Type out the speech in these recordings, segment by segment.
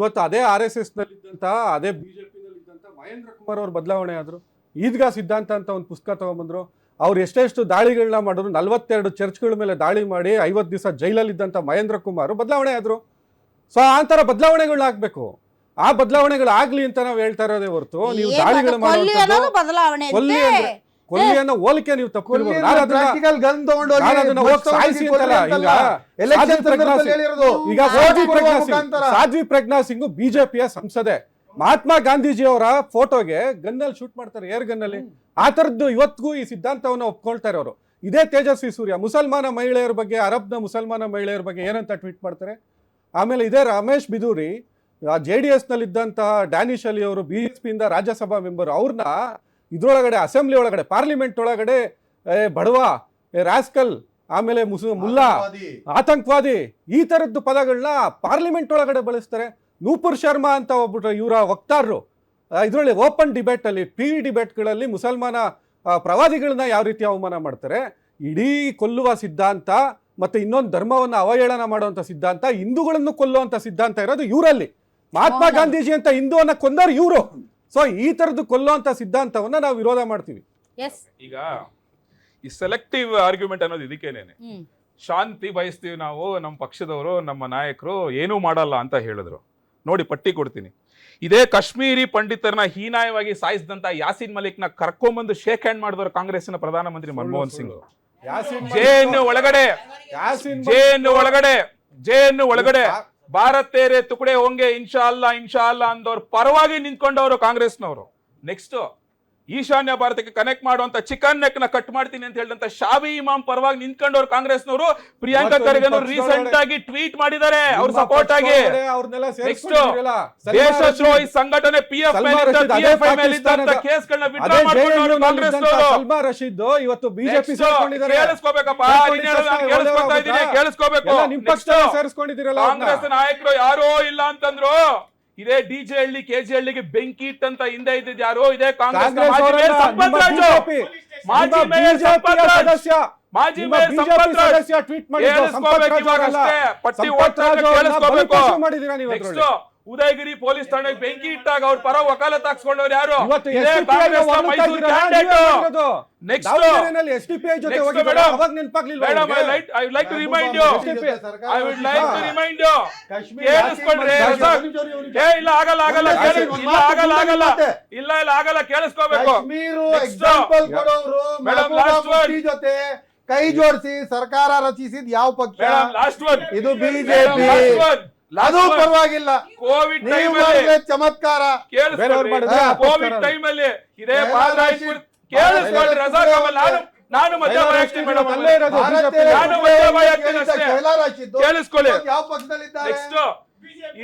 ಇವತ್ತು ಅದೇ RSS ನಲ್ಲಿದ್ದಂಥ ಅದೇ BJP ನಲ್ಲಿದ್ದಂಥ ಮಹೇಂದ್ರ ಕುಮಾರ್ ಅವರು ಬದಲಾವಣೆ ಆದರು. ಈದ್ಗಾ ಸಿದ್ಧಾಂತ ಅಂತ ಒಂದು ಪುಸ್ತಕ ತಗೊಂಬಂದ್ರು. ಅವ್ರು ಎಷ್ಟೆಷ್ಟು ದಾಳಿಗಳನ್ನ ಮಾಡಿದ್ರು, 42 ಚರ್ಚ್ಗಳ ಮೇಲೆ ದಾಳಿ ಮಾಡಿ 50 ದಿವಸ ಜೈಲಲ್ಲಿದ್ದಂಥ ಮಹೇಂದ್ರ ಕುಮಾರ್ ಬದಲಾವಣೆ ಆದರು. ಸೊ ಆ ಥರ ಬದಲಾವಣೆಗಳಾಗಬೇಕು. ಆ ಬದಲಾವಣೆಗಳಾಗ್ಲಿ ಅಂತ ನಾವು ಹೇಳ್ತಾ ಇರೋದೇ ಹೊರತು ನೀವು ದಾಳಿಗಳು ಕೊಲ್ಲಿ ಅನ್ನೋ ಹೋಲಿಕೆ ನೀವು ತಪ್ಪು. ಸಾಧ್ವಿ ಪ್ರಜ್ಞಾ ಸಿಂಗ್ ಬಿಜೆಪಿಯ ಸಂಸದೆ. ಮಹಾತ್ಮ ಗಾಂಧೀಜಿ ಅವರ ಫೋಟೋಗೆ ಗನ್ನಲ್ಲಿ ಶೂಟ್ ಮಾಡ್ತಾರೆ, ಏರ್ ಗನ್ನಲ್ಲಿ. ಆ ಥರದ್ದು ಇವತ್ತಿಗೂ ಈ ಸಿದ್ಧಾಂತವನ್ನು ಒಪ್ಕೊಳ್ತಾ ಇರೋರು. ಇದೇ ತೇಜಸ್ವಿ ಸೂರ್ಯ ಮುಸಲ್ಮಾನ ಮಹಿಳೆಯರ ಬಗ್ಗೆ, ಅರಬ್ನ ಮುಸಲ್ಮಾನ ಮಹಿಳೆಯರ ಬಗ್ಗೆ ಏನಂತ ಟ್ವೀಟ್ ಮಾಡ್ತಾರೆ. ಆಮೇಲೆ ಇದೇ ರಮೇಶ್ ಬಿದೂರಿ JDS ನಲ್ಲಿದ್ದಂಥ ಡ್ಯಾನಿಶ್ ಅಲಿ ಅವರು BJP ಇಂದ ರಾಜ್ಯಸಭಾ ಮೆಂಬರ್, ಅವ್ರನ್ನ ಇದ್ರೊಳಗಡೆ ಅಸೆಂಬ್ಲಿ ಒಳಗಡೆ ಪಾರ್ಲಿಮೆಂಟ್ ಒಳಗಡೆ ಬಡವಾ, ರಾಸ್ಕಲ್, ಆಮೇಲೆ ಮುಲ್ಲಾ, ಆತಂಕವಾದಿ, ಈ ಥರದ್ದು ಪದಗಳನ್ನ ಪಾರ್ಲಿಮೆಂಟ್ ಒಳಗಡೆ ಬಳಸ್ತಾರೆ. ನೂಪುರ್ ಶರ್ಮಾ ಅಂತ ಒಬ್ಬರು ಇವರ ವಕ್ತಾರರು ಇದರಲ್ಲಿ ಓಪನ್ ಡಿಬೇಟಲ್ಲಿ PV ಡಿಬೇಟ್ಗಳಲ್ಲಿ ಮುಸಲ್ಮಾನ ಪ್ರವಾದಿಗಳನ್ನ ಯಾವ ರೀತಿ ಅವಮಾನ ಮಾಡ್ತಾರೆ. ಇಡೀ ಕೊಲ್ಲುವ ಸಿದ್ಧಾಂತ ಮತ್ತು ಇನ್ನೊಂದು ಧರ್ಮವನ್ನು ಅವಹೇಳನ ಮಾಡುವಂಥ ಸಿದ್ಧಾಂತ, ಹಿಂದೂಗಳನ್ನು ಕೊಲ್ಲುವಂಥ ಸಿದ್ಧಾಂತ ಇರೋದು ಇವರಲ್ಲಿ. ಮಹಾತ್ಮ ಗಾಂಧೀಜಿ ಅಂತ ಹಿಂದೂವನ್ನ ಕೊಂದವರು ಇವರು. ಸೊ ಈ ಥರದ್ದು ಕೊಲ್ಲುವಂಥ ಸಿದ್ಧಾಂತವನ್ನ ನಾವು ವಿರೋಧ ಮಾಡ್ತೀವಿ. ಈಗ ಈ ಸೆಲೆಕ್ಟಿವ್ ಆರ್ಗ್ಯುಮೆಂಟ್ ಅನ್ನೋದು ಇದಕ್ಕೇನೇನೆ. ಶಾಂತಿ ಬಯಸ್ತೀವಿ ನಾವು, ನಮ್ಮ ಪಕ್ಷದವರು, ನಮ್ಮ ನಾಯಕರು ಏನೂ ಮಾಡಲ್ಲ ಅಂತ ಹೇಳಿದ್ರು. ನೋಡಿ, ಪಟ್ಟಿ ಕೊಡ್ತೀನಿ. ಇದೇ ಕಾಶ್ಮೀರಿ ಪಂಡಿತರನ್ನ ಹೀನಾಯವಾಗಿ ಸಾಯಿಸಿದಂತ ಯಾಸೀನ್ ಮಲಿಕ್ನ ಕರ್ಕೊಂಬಂದು ಶೇಕ್ ಹ್ಯಾಂಡ್ ಮಾಡಿದವರು ಕಾಂಗ್ರೆಸ್ಸಿನ ಪ್ರಧಾನಮಂತ್ರಿ ಮನಮೋಹನ್ ಸಿಂಗ್. ಜೆಎನ್ಯು ಒಳಗಡೆ ಭಾರತ್ ತೇರೆ ತುಕಡೆ ಹೋಂಗೆ ಇನ್ಶಾ ಅಲ್ಲಾ ಅಂದವ್ರ ಪರವಾಗಿ ನಿಂತ್ಕೊಂಡವರು ಕಾಂಗ್ರೆಸ್ನವರು. ನೆಕ್ಸ್ಟ್ ಈಶಾನ್ಯ ಭಾರತಕ್ಕೆ ಕನೆಕ್ಟ್ ಮಾಡುವಂತ ಚಿಕನ್ ನೆಕ್ ನ ಕಟ್ ಮಾಡ್ತೀನಿ ಅಂತ ಹೇಳಿದಂತ ಶಾಬಿ ಇಮಾಮ್ ಪರವಾಗಿ ನಿಂತ್ಕೊಂಡವ್ರು ಕಾಂಗ್ರೆಸ್ನವರು. ಪ್ರಿಯಾಂಕಾ ಖರ್ಗೆ ರೀಸೆಂಟ್ ಆಗಿ ಟ್ವೀಟ್ ಮಾಡಿದ್ದಾರೆ ಅವ್ರ ಸಪೋರ್ಟ್ ಆಗಿ. ನೆಕ್ಸ್ಟ್ ದೇಶದ್ರೋಹಿ ಸಂಘಟನೆ PF ಮೇಲಿದ್ದಂತ ಕೇಸ್ಗಳನ್ನ ವಿಡ್ರಾ ಮಾಡ್ಕೊಂಡವರು ಕಾಂಗ್ರೆಸ್ನವರು. ಸಲ್ಮಾ ರಶೀದ್ ಇವತ್ತು ಬಿಜೆಪಿ ಸೇರ್ಕೊಂಡಿದ್ದಾರೆ. ಕೇಳಿಸ್ಕೋಬೇಕಪ್ಪ, ಕೇಳಿಸ್ಕೊತಾ ಇದ್ದೀನಿ, ಕೇಳಿಸ್ಕೋಬೇಕು. ಕಾಂಗ್ರೆಸ್ ನಾಯಕರು ಯಾರೋ ಇಲ್ಲ ಅಂತಂದ್ರು. ಇದೇ DJ ಹಳ್ಳಿ KG ಹಳ್ಳಿಗೆ ಬೆಂಕಿ ಇಟ್ಟಂತ ಹಿಂದೆ ಇದ್ದಿದ್ ಯಾರು? ಇದೇ ಕಾಂಗ್ರೆಸ್ ಮಾಜಿ ಮೇಯರ್ ಸಂಪತ್ ರಾಜ್. ಪಟ್ಟಿ ಕೇಳಿಸ್ಕೋಬೇಕು. ಉದಯಗಿರಿ ಪೊಲೀಸ್ ಠಾಣೆಗೆ ಬೆಂಕಿ ಇಟ್ಟಾಗ ಅವ್ರ ಪರ ವಕಾಲತ್ ಹಾಕ್ಸ್ಕೊಂಡವ್ರು ಯಾರು? ಕೇಳಿಸ್ಕೋಬೇಕು. ಕೈ ಜೋಡಿಸಿ ಸರ್ಕಾರ ರಚಿಸಿದ ಯಾವ ಪಕ್ಷ? ಇದು BJP. ಅದು ಪರವಾಗಿಲ್ಲ. ಕೋವಿಡ್ ಚಮತ್ಕಾರ. ಕೋವಿಡ್ ಟೈಮ್ ಅಲ್ಲಿ ಇದೇ ಕೇಳಿಸ್ಕೊಳ್ಳಿ. ನಾನು ಕೇಳಿಸ್ಕೊಳ್ಳಿ. ನೆಕ್ಸ್ಟ್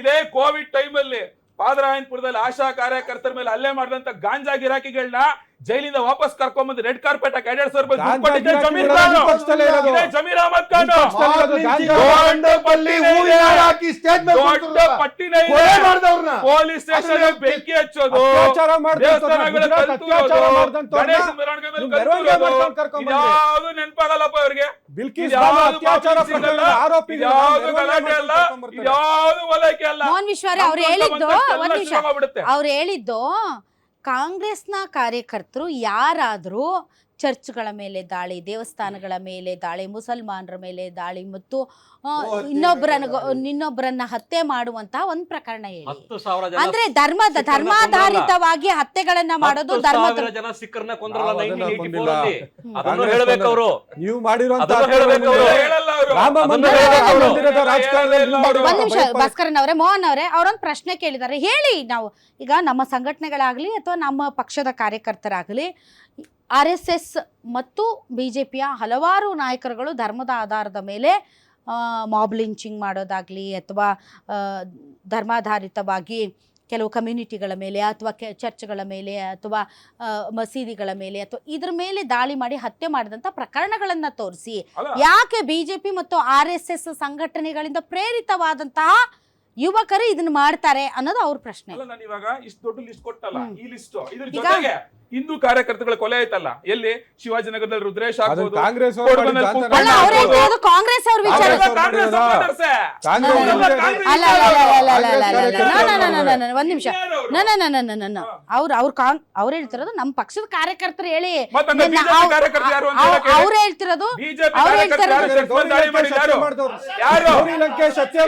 ಇದೇ ಕೋವಿಡ್ ಟೈಮ್ ಅಲ್ಲಿ ಪಾದರಾಯನ್ಪುರದಲ್ಲಿ ಆಶಾ ಕಾರ್ಯಕರ್ತರ ಮೇಲೆ ಹಲ್ಲೆ ಮಾಡಿದಂತ ಗಾಂಜಾ ಗಿರಾಕಿಗಳನ್ನ ಜೈಲಿಂದ ವಾಪಸ್ ಕರ್ಕೊಂಡ್ಬಂದು ರೆಡ್ ಕಾರ್ಪೆಟ್ ಹಾಕಿ 2,500 ರೂಪಾಯಿ ಜಮೀರ್ ಅಹಮದ್ ಖಾನ್ ಪೊಲೀಸ್ ಸ್ಟೇಷನ್ ಬೆಂಕಿ ಹಚ್ಚೋದು, ಯಾವ್ದು ನೆನಪಾಗಲ್ಲಪ್ಪ ಅವ್ರಿಗೆ. ಯಾವ್ದು ವಲಯಕ್ಕೆ ಅಲ್ಲ. ಅವ್ರು ಹೇಳಿದ್ದು ಕಾಂಗ್ರೆಸ್ನ ಕಾರ್ಯಕರ್ತರು ಯಾರಾದರೂ ಚರ್ಚ್ಗಳ ಮೇಲೆ ದಾಳಿ, ದೇವಸ್ಥಾನಗಳ ಮೇಲೆ ದಾಳಿ, ಮುಸಲ್ಮಾನರ ಮೇಲೆ ದಾಳಿ ಮತ್ತು ಇನ್ನೊಬ್ಬರನ್ನ ಹತ್ಯೆ ಮಾಡುವಂತಹ ಒಂದು ಪ್ರಕರಣ ಹೇಳಿ. ಅಂದ್ರೆ ಧರ್ಮಾಧಾರಿತವಾಗಿ ಹತ್ಯೆಗಳನ್ನ ಮಾಡೋದು ಭಾಸ್ಕರನ್ ಅವರೇ, ಮೋಹನ್ ಅವರೇ, ಅವರೊಂದು ಪ್ರಶ್ನೆ ಕೇಳಿದ್ದಾರೆ. ಹೇಳಿ, ನಾವು ಈಗ ನಮ್ಮ ಸಂಘಟನೆಗಳಾಗ್ಲಿ ಅಥವಾ ನಮ್ಮ ಪಕ್ಷದ ಕಾರ್ಯಕರ್ತರಾಗಲಿ RSS ಮತ್ತು BJPಯ ಹಲವಾರು ನಾಯಕರುಗಳು ಧರ್ಮದ ಆಧಾರದ ಮೇಲೆ ಮಾಬ್ ಲಿಂಚಿಂಗ್ ಮಾಡೋದಾಗಲಿ ಅಥವಾ ಧರ್ಮಾಧಾರಿತವಾಗಿ ಕೆಲವು ಕಮ್ಯುನಿಟಿಗಳ ಮೇಲೆ ಅಥವಾ ಚರ್ಚ್ಗಳ ಮೇಲೆ ಅಥವಾ ಮಸೀದಿಗಳ ಮೇಲೆ ಅಥವಾ ಇದ್ರ ಮೇಲೆ ದಾಳಿ ಮಾಡಿ ಹತ್ಯೆ ಮಾಡಿದಂಥ ಪ್ರಕರಣಗಳನ್ನು ತೋರಿಸಿ ಯಾಕೆ BJP ಮತ್ತು RSS ಸಂಘಟನೆಗಳಿಂದ ಪ್ರೇರಿತವಾದಂತಹ ಯುವಕರು ಇದನ್ನ ಮಾಡ್ತಾರೆ ಅನ್ನೋದು ಅವ್ರ ಪ್ರಶ್ನೆ. ನಾನು ಇವಾಗ ಇಷ್ಟು ದೊಡ್ಡ ಲಿಸ್ಟ್ ಕೊಟ್ಟಲ್ಲ, ಈ ಲಿಸ್ಟ್ ಇದ್ರ ಜೊತೆಗೆ ಹಿಂದೂ ಕಾರ್ಯಕರ್ತಗಳ ಕೊಲೆ ಆಯ್ತಲ್ಲ, ಎಲ್ಲಿ ಶಿವಾಜಿನಗರದಲ್ಲಿ ರುದ್ರೇಶ್ ಅದನ್ನ ಆಗ್ಬೋದು, ಕಾಂಗ್ರೆಸ್ ಅವ್ರು ಕೊಡಗನಲ್ಲಿ ಮಾಡಿದ್ದು ಅಂತ ಕುಪ್ಪಳ್ಳಿ ಅಲ್ಲ ಅವ್ರು ಆಗ್ಬೋದು. ಹೇಳ್ತಿರೋದು ಕಾಂಗ್ರೆಸ್ ಅವ್ರ ವಿಚಾರ. ಕಾಂಗ್ರೆಸ್ supporters ಏ. ಕಾಂಗ್ರೆಸ್ ಅವರೆಲ್ಲ ಅವ್ರು ಕಾಂಗ್ರೆಸ್ ಅಲ್ಲ ಒಂದ್ ನಿಮಿಷ, ಅವ್ರು ಹೇಳ್ತಿರೋದು ನಮ್ಮ ಪಕ್ಷದ ಕಾರ್ಯಕರ್ತರು ಹೇಳಿ, ಮತ್ತೆ ಹಂಗಾರೆ BJP ಕಾರ್ಯಕರ್ತರು ಯಾರು ಅಂತ ಹೇಳಕ್ಕೆ ಅವ್ರು ಹೇಳ್ತಿರೋದು ಬಿಜೆಪಿ ಅವ್ರು ಕಾರ್ಯಕರ್ತರು ಯಾರು ಹೇಳ್ತಿರೋದು ಸೆಕ್ಸುವಲ್ ದಾಳಿ ಮಾಡಿದ್ದು ಯಾರು? ಯಾರು? ಗೌರಿ ಲಂಕೇಶ್ ಹತ್ಯೆ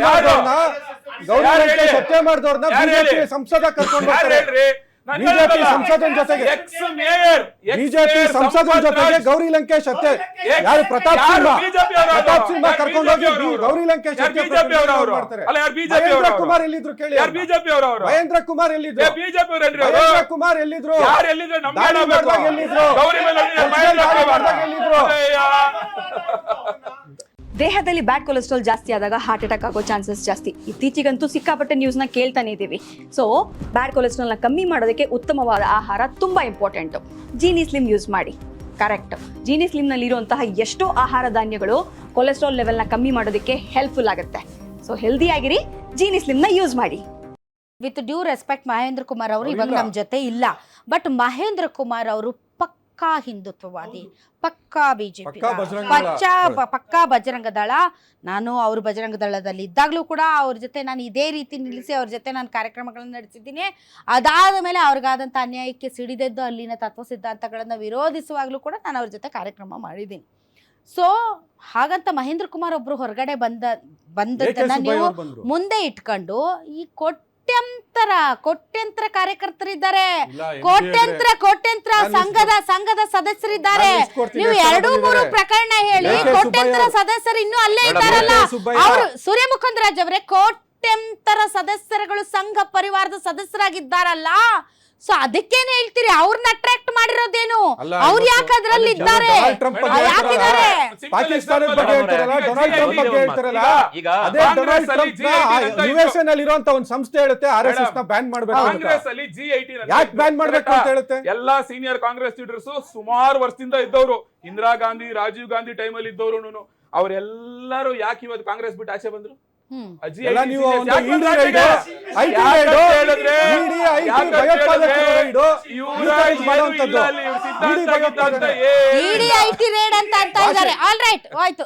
ಮಾಡಿದವ್ರನ್ನ ಯಾರು ಹೇಳಿ? ಬಿಜೆಪಿ ಸಂಸದ ಕರ್ಕೊಂಡು ಯಾರು ಹೋಗ್ತಾರೆ. ಹೇಳ್ರಿ? ಬಿಜೆಪಿ ಸಂಸದನ ಜೊತೆಗೆ ಬಿಜೆಪಿ ಸಂಸದನ ಜೊತೆಗೆ ಗೌರಿ ಲಂಕೇಶ್ ಹತ್ಯೆ ಯಾರು ಪ್ರತಾಪ್ ಸಿಂಹ ಕರ್ಕೊಂಡು ಹೋಗಿ ಗೌರಿ ಲಂಕೇಶ್ ಹತ್ಯೆ ಮಾಡ್ತಾರೆ. ಮಹೇಂದ್ರ ಕುಮಾರ್ ಎಲ್ಲಿದ್ರು ಕೇಳಿ, ಬಿಜೆಪಿ ಅವರು ಮಹೇಂದ್ರ ಕುಮಾರ್ ಎಲ್ಲಿದ್ರು, ಬಿಜೆಪಿ ಮಹೇಂದ್ರ ಕುಮಾರ್ ಎಲ್ಲಿದ್ರು, ಯಾರು ಎಲ್ಲಿದ್ರು? ನಮ್ಗೆ ದಾಳಿ ಹೇಳ್ಬೇಕು. ಮಾಡಿದಾಗ ಎಲ್ಲಿದ್ರು, ಗೌರಿ ಮೇಲೆ ದಾಳಿ ಮಾಡಿದಾಗ ಎಲ್ಲಿದ್ರು. ದೇಹದಲ್ಲಿ ಬ್ಯಾಡ್ ಕೊಲೆಸ್ಟ್ರಾಲ್ ಜಾಸ್ತಿ ಆದಾಗ ಹಾರ್ಟ್ ಅಟ್ಯಾಕ್ ಆಗೋ ಚಾನ್ಸಸ್ ಜಾಸ್ತಿ. ಇತ್ತೀಚೆಗಂತೂ ಸಿಕ್ಕಾಪಟ್ಟೆ ನ್ಯೂಸ್ನ ಕೇಳ್ತಾನೆ ಇದ್ದೀವಿ. ಸೊ ಬ್ಯಾಡ್ ಕೊಲೆಸ್ಟ್ರಾಲ್ನ ಕಮ್ಮಿ ಮಾಡೋದಕ್ಕೆ ಉತ್ತಮವಾದ ಆಹಾರ ತುಂಬ ಇಂಪಾರ್ಟೆಂಟು. ಜೀನಿ ಸ್ಲಿಮ್ ಯೂಸ್ ಮಾಡಿ. ಕರೆಕ್ಟ್, ಜೀನಿ ಸ್ಲಿಮ್ನಲ್ಲಿರುವಂತಹ ಎಷ್ಟೋ ಆಹಾರ ಧಾನ್ಯಗಳು ಕೊಲೆಸ್ಟ್ರಾಲ್ ಲೆವೆಲ್ನ ಕಮ್ಮಿ ಮಾಡೋದಕ್ಕೆ ಹೆಲ್ಪ್ಫುಲ್ ಆಗುತ್ತೆ. ಸೊ ಹೆಲ್ದಿ ಆಗಿರಿ, ಜೀನಿ ಸ್ಲಿಮ್ನ ಯೂಸ್ ಮಾಡಿ. With due respect, Mahendra Kumar ಅವರು ಇವಾಗ ನಮ್ಮ ಜೊತೆ ಇಲ್ಲ. ಬಟ್ ಮಹೇಂದ್ರ ಕುಮಾರ್ ಅವರು ಪಕ್ಕಾ ಹಿಂದುತ್ವವಾದಿ, ಪಕ್ಕಾ ಬಿಜೆಪಿ, ಪಕ್ಕಾ ಬಜರಂಗ ದಳ. ನಾನು ಅವ್ರ ಬಜರಂಗ ದಳದಲ್ಲಿ ಇದ್ದಾಗಲೂ ಕೂಡ ಅವ್ರ ಜೊತೆ ನಾನು ಇದೇ ರೀತಿ ನಿಲ್ಲಿಸಿ ಅವ್ರ ಜೊತೆ ನಾನು ಕಾರ್ಯಕ್ರಮಗಳನ್ನು ನಡೆಸಿದ್ದೀನಿ. ಅದಾದ ಮೇಲೆ ಅವ್ರಿಗಾದಂಥ ಅನ್ಯಾಯಕ್ಕೆ ಸಿಡಿದೆದ್ದು ಅಲ್ಲಿನ ತತ್ವ ಸಿದ್ಧಾಂತಗಳನ್ನು ವಿರೋಧಿಸುವಾಗಲೂ ಕೂಡ ನಾನು ಅವ್ರ ಜೊತೆ ಕಾರ್ಯಕ್ರಮ ಮಾಡಿದ್ದೀನಿ. ಸೊ ಹಾಗಂತ ಮಹೇಂದ್ರ ಕುಮಾರ್ ಒಬ್ರು ಹೊರಗಡೆ ಬಂದದ್ದನ್ನ ನೀವು ಮುಂದೆ ಇಟ್ಕೊಂಡು ಈ ಕೋಟ್ಯಂತರ ಕಾರ್ಯಕರ್ತರಿದ್ದಾರೆ, ಕೋಟ್ಯಂತರ ಸಂಘದ ಸದಸ್ಯರಿದ್ದಾರೆ. ನೀವು 2-3 ಪ್ರಕರಣ ಹೇಳಿ, ಕೋಟ್ಯಂತರ ಸದಸ್ಯರು ಇನ್ನೂ ಅಲ್ಲೇ ಇದ್ದಾರಲ್ಲ. ಅವರು ಸೂರ್ಯ ಮುಖಂದರಾಜ್ ಅವರೇ, ಕೋಟ್ಯಂತರ ಸದಸ್ಯರುಗಳು ಸಂಘ ಪರಿವಾರದ ಸದಸ್ಯರಾಗಿದ್ದಾರಲ್ಲ. ಸೊ ಅದಕ್ಕೇನೆ ಹೇಳ್ತೀರಿ ಅವ್ರನ್ನ ಅಟ್ರಾಕ್ಟ್ ಮಾಡಿರೋದೇನು? ಅವ್ರು ಯಾಕೆ ಅದ್ರಲ್ಲಿ ಇದ್ದಾರೆ? ಯಾಕಿದ್ದಾರೆ? ಪಾಕಿಸ್ತಾನದ ಬಗ್ಗೆ ಹೇಳ್ತಾರಲ್ಲ, ಡೊನಾಲ್ಡ್ ಟ್ರಂಪ್ ಬಗ್ಗೆ ಹೇಳ್ತಾರಲ್ಲ, ಅದೇ ಡೊನಾಲ್ಡ್ ಟ್ರಂಪ್ USA ನಲ್ಲಿ ಇರುವಂತ ಒಂದು ಸಂಸ್ಥೆ ಹೇಳುತ್ತೆ RSS ನ ಬ್ಯಾನ್ ಮಾಡಬೇಕು. ಕಾಂಗ್ರೆಸ್ ಅಲ್ಲಿ G18 ಯಾಕೆ ಬ್ಯಾನ್ ಮಾಡಬೇಕು ಅಂತ ಹೇಳುತ್ತೆ. ಎಲ್ಲಾ ಸೀನಿಯರ್ ಕಾಂಗ್ರೆಸ್ ಲೀಡರ್ಸ್ ಸುಮಾರು ವರ್ಷದಿಂದ ಇದ್ದವರು, ಇಂದಿರಾ ಗಾಂಧಿ, ರಾಜೀವ್ ಗಾಂಧಿ ಟೈಮ್ ಅಲ್ಲಿ ಇದ್ದವರು, ಅವರೆಲ್ಲರೂ ಯಾಕೆ ಇವತ್ತು ಕಾಂಗ್ರೆಸ್ ಬಿಟ್ಟು ಆಚೆ ಬಂದ್ರು? ಆಲ್ ರೈಟ್, ಆಯ್ತು.